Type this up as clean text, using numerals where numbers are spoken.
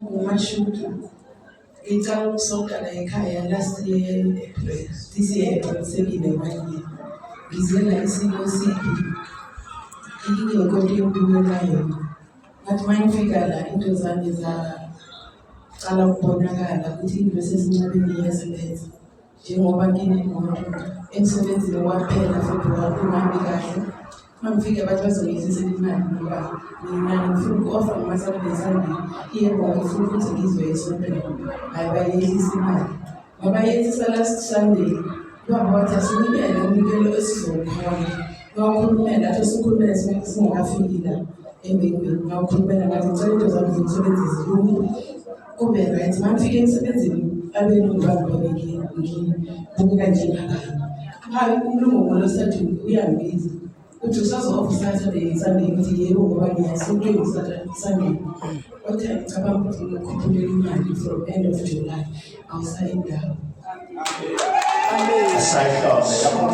Ngumashudu. Ngicala ukusokana ekhaya last year April. This year April sekile 1 year. Ngize la isimo sibi. Ingekho yokubuyenayo. Ngathi mangifika la into zami zaqala ukubonakala ukuthi into sezincabeni iyasebenza. Njengoba nginemoto emsebenzini waphela futhi wakuhambi kahle. Mangifika abantu bazongizisa imali ngoba mina ngifuna uku-offer ngama-Saturday Sunday yebo ngifuna ukuthi ngizwe esontweni ayibayelisa imali ngoba yethisa last Sunday ubaba wathi asinikele umnikelo esizokhona ngawukhulumela athi sikhulumele singakafiki la embengweni ngawukhulumela ngathi ngicela into zami zomsebenzi zilungu kube right mangifika emsebenzini abelungu bangiboneke ngibukeka njengabanye hayi umlungu losathu uyangibiza uthi usazo-offer Saturday Sunday ngithi yebo ngoba ngiyasontweni Saturday Sunday kodwa ngicabanga ukuthi ngikhuphulele imali from end of July awusayindawo. Aside from